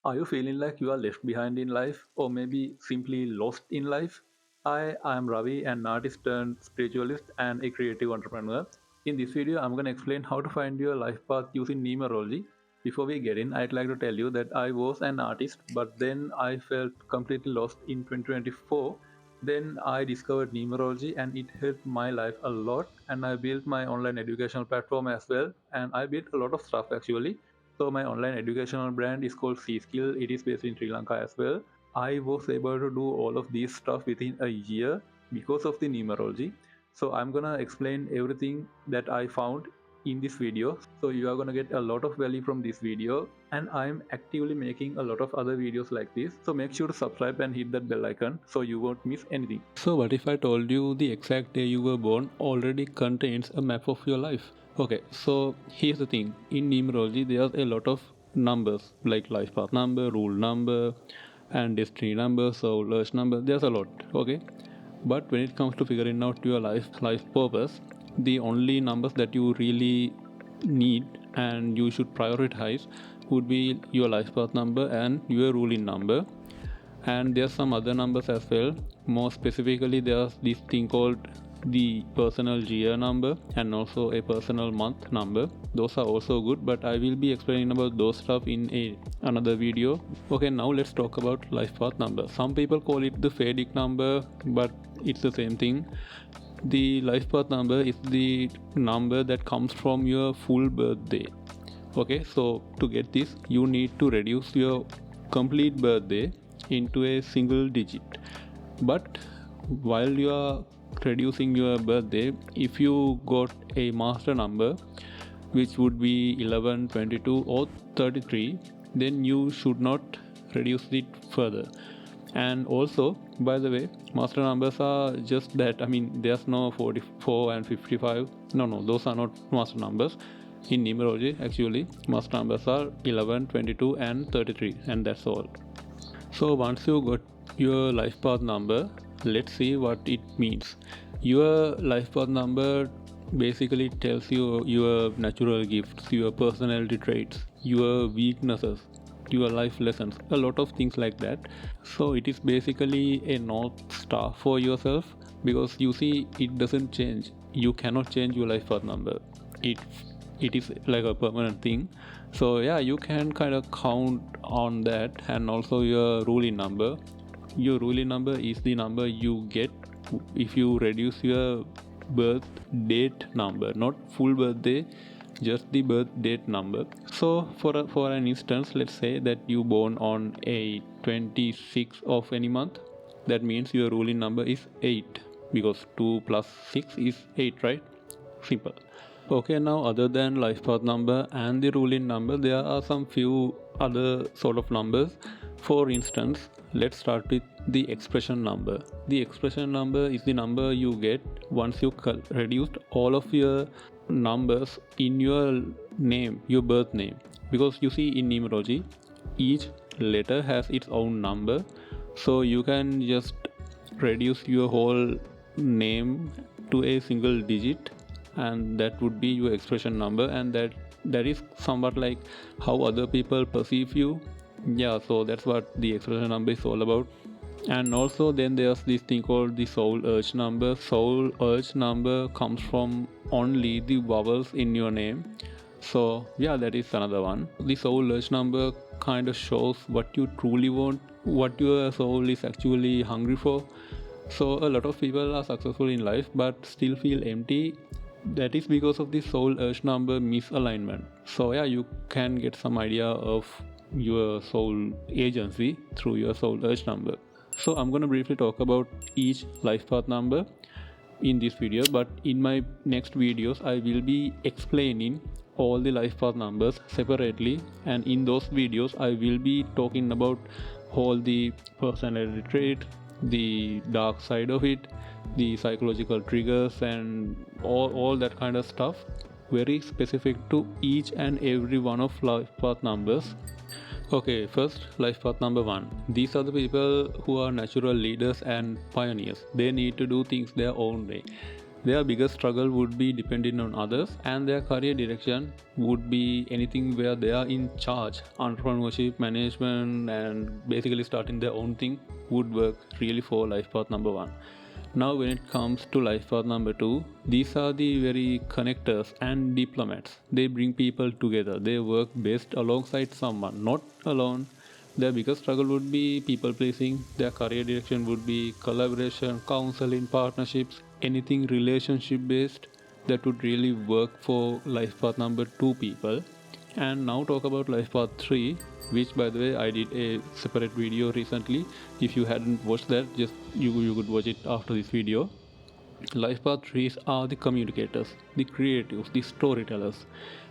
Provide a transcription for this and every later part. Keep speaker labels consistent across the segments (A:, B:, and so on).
A: Are you feeling like you are left behind in life or maybe simply lost in life? I am Ravi, an artist turned spiritualist and a creative entrepreneur. In this video, I'm going to explain how to find your life path using numerology. Before we get in, I'd like to tell you that I was an artist, but then I felt completely lost in 2024. Then I discovered numerology and it helped my life a lot. And I built my online educational platform as well. And I built a lot of stuff actually. So my online educational brand is called C Skill. It is based in Sri Lanka as well. I was able to do all of these stuff within a year because of the numerology. So I'm gonna explain everything that I found in this video. So you are gonna get a lot of value from this video, and I'm actively making a lot of other videos like this. So make sure to subscribe and hit that bell icon so you won't miss anything. So what if I told you the exact day you were born already contains a map of your life? Okay, so here's the thing. In numerology, there's a lot of numbers like life path number, rule number, and destiny number, soul urge number. There's a lot. Okay, but when it comes to figuring out your life purpose, the only numbers that you really need and you should prioritize would be your life path number and your ruling number. And there's some other numbers as well. More specifically, there's this thing called the personal year number and also a personal month number. Those are also good, but I will be explaining about those stuff in another video. Okay, now let's talk about life path number. Some people call it the Vedic number, but it's the same thing. The life path number is the number that comes from your full birthday. Okay, so to get this, you need to reduce your complete birthday into a single digit. But while you are reducing your birthday, if you got a master number which would be 11, 22 or 33, then you should not reduce it further. And also, by the way, master numbers are just that. I mean, there's no 44 and 55. No, those are not master numbers. In numerology, actually, master numbers are 11, 22 and 33, and that's all. So once you got your life path number, let's see what it means. Your life path number basically tells you your natural gifts, your personality traits, your weaknesses, your life lessons, a lot of things like that. So it is basically a north star for yourself, because you see it doesn't change. You cannot change your life path number. It is like a permanent thing. So yeah, you can kind of count on that. And also your ruling number. Your ruling number is the number you get if you reduce your birth date number, not full birthday, just the birth date number. So for an instance, let's say that you born on a 26th of any month. That means your ruling number is 8, because 2 plus 6 is 8, right? Simple. Okay, now other than life path number and the ruling number, there are some few other sort of numbers. For instance, let's start with the expression number. The expression number is the number you get once you reduced all of your numbers in your name, your birth name. Because you see, in numerology, each letter has its own number, so you can just reduce your whole name to a single digit, and that would be your expression number. And that is somewhat like how other people perceive you. Yeah, so that's what the expression number is all about. And also then there's this thing called the soul urge number. Soul urge number comes from only the vowels in your name. So yeah, that is another one. The soul urge number kind of shows what you truly want, what your soul is actually hungry for. So a lot of people are successful in life but still feel empty. That is because of the soul urge number misalignment. So yeah, you can get some idea of your soul agency through your soul urge number. So I'm going to briefly talk about each life path number in this video, but in my next videos I will be explaining all the life path numbers separately, and in those videos I will be talking about all the personality trait, the dark side of it, the psychological triggers, and all that kind of stuff, very specific to each and every one of life path numbers. Okay, first, life path number 1. These are the people who are natural leaders and pioneers. They need to do things their own way. Their biggest struggle would be depending on others, and their career direction would be anything where they are in charge. Entrepreneurship, management, and basically starting their own thing would work really for life path number one. Now, when it comes to life path number two, these are the very connectors and diplomats. They bring people together, they work best alongside someone, not alone. Their biggest struggle would be people pleasing, their career direction would be collaboration, counseling, partnerships, anything relationship based that would really work for life path number two people. And now talk about life path 3, which by the way I did a separate video recently. If you hadn't watched that, just you could watch it after this video. Life path 3s are the communicators, the creatives, the storytellers.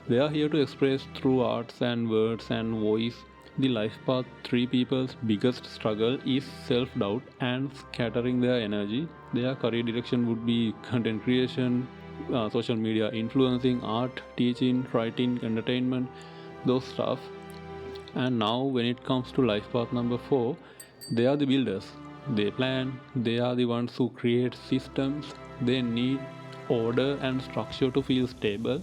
A: They are here to express through arts and words and voice. The life path 3 people's biggest struggle is self doubt and scattering their energy. Their career direction would be content creation, social media influencing, art, teaching, writing, entertainment, those stuff. And now, when it comes to life path number 4, they are the builders. They plan, they are the ones who create systems, they need order and structure to feel stable.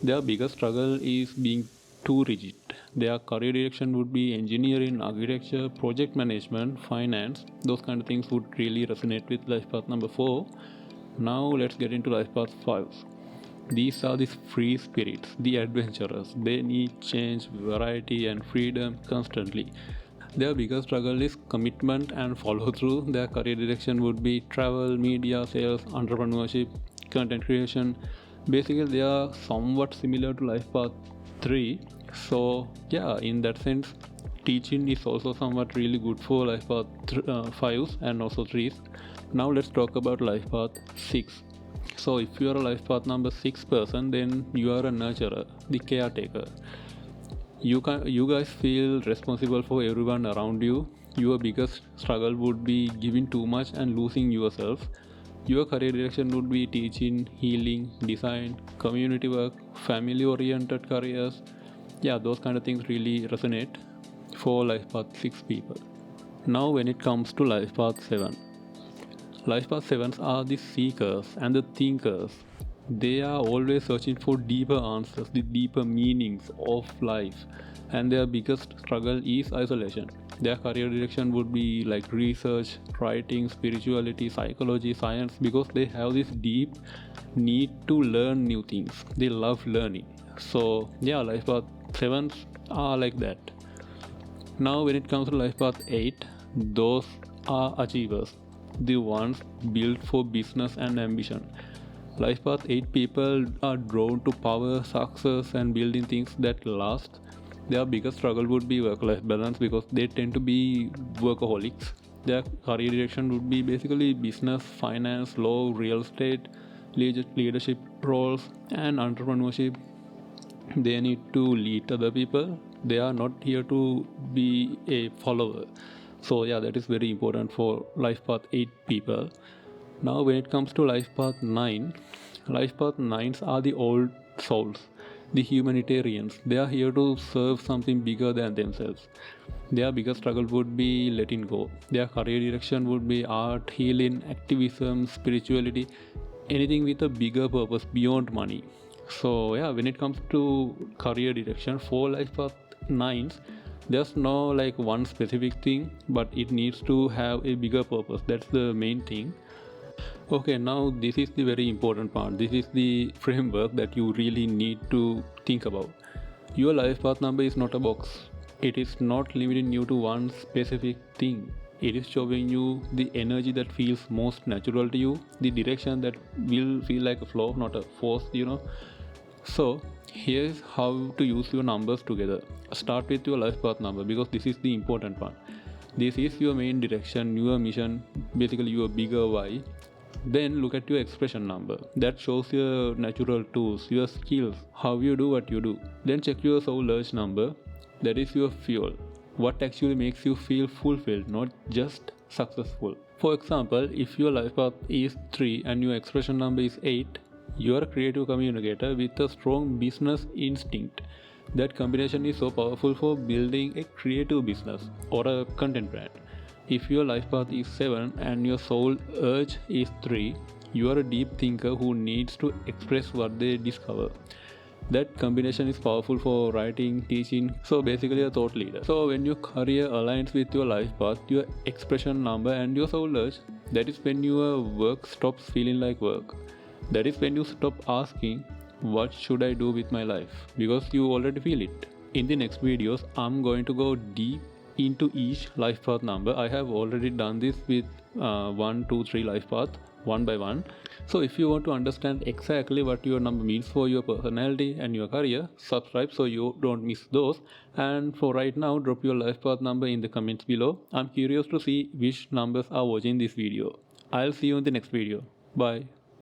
A: Their biggest struggle is being too rigid. Their career direction would be engineering, architecture, project management, finance. Those kind of things would really resonate with life path number 4. Now let's get into life path 5. These are the free spirits, the adventurers. They need change, variety, and freedom constantly. Their biggest struggle is commitment and follow through. Their career direction would be travel, media, sales, entrepreneurship, content creation. Basically, they are somewhat similar to life path 3. So, yeah, in that sense, teaching is also somewhat really good for life path 5s and also 3s. Now, let's talk about life path 6. So, if you are a life path number 6 person, then you are a nurturer, the caretaker. You guys feel responsible for everyone around you. Your biggest struggle would be giving too much and losing yourself. Your career direction would be teaching, healing, design, community work, family oriented careers. Yeah, those kind of things really resonate for life path 6 people. Now, when it comes to life path 7, life path 7s are the seekers and the thinkers. They are always searching for deeper answers, the deeper meanings of life, and their biggest struggle is isolation. Their career direction would be like research, writing, spirituality, psychology, science, because they have this deep need to learn new things. They love learning. So, yeah, life path 7s are like that. Now, when it comes to life path 8, those are achievers, the ones built for business and ambition. Life path 8 people are drawn to power, success, and building things that last. Their biggest struggle would be work life balance because they tend to be workaholics. Their career direction would be basically business, finance, law, real estate, leadership roles, and entrepreneurship. They need to lead other people. They are not here to be a follower. So, yeah, that is very important for life path 8 people. Now, when it comes to life path 9, life path 9s are the old souls, the humanitarians. They are here to serve something bigger than themselves. Their biggest struggle would be letting go. Their career direction would be art, healing, activism, spirituality, anything with a bigger purpose beyond money. So, yeah, when it comes to career direction for life path 9s, there's no like one specific thing, but it needs to have a bigger purpose. That's the main thing. Okay, now this is the very important part. This is the framework that you really need to think about. Your life path number is not a box. It is not limiting you to one specific thing. It is showing you the energy that feels most natural to you, the direction that will feel like a flow, not a force. So, here's how to use your numbers together. Start with your life path number because this is the important part. This is your main direction, your mission, basically your bigger why. Then look at your expression number. That shows your natural tools, your skills, how you do what you do. Then check your soul urge number. That is your fuel. What actually makes you feel fulfilled, not just successful. For example, if your life path is 3 and your expression number is 8, you are a creative communicator with a strong business instinct. That combination is so powerful for building a creative business or a content brand. If your life path is 7 and your soul urge is 3, You are a deep thinker who needs to express what they discover. That combination is powerful for writing, teaching, so basically a thought leader. So when your career aligns with your life path, your expression number and your soul urge, that is when your work stops feeling like work. That is when you stop asking, what should I do with my life? Because you already feel it. In the next videos, I'm going to go deep into each life path number. I have already done this with 1, 2, 3 life path one by one. So if you want to understand exactly what your number means for your personality and your career, subscribe so you don't miss those. And for right now, drop your life path number in the comments below. I'm curious to see which numbers are watching this video. I'll see you in the next video. Bye.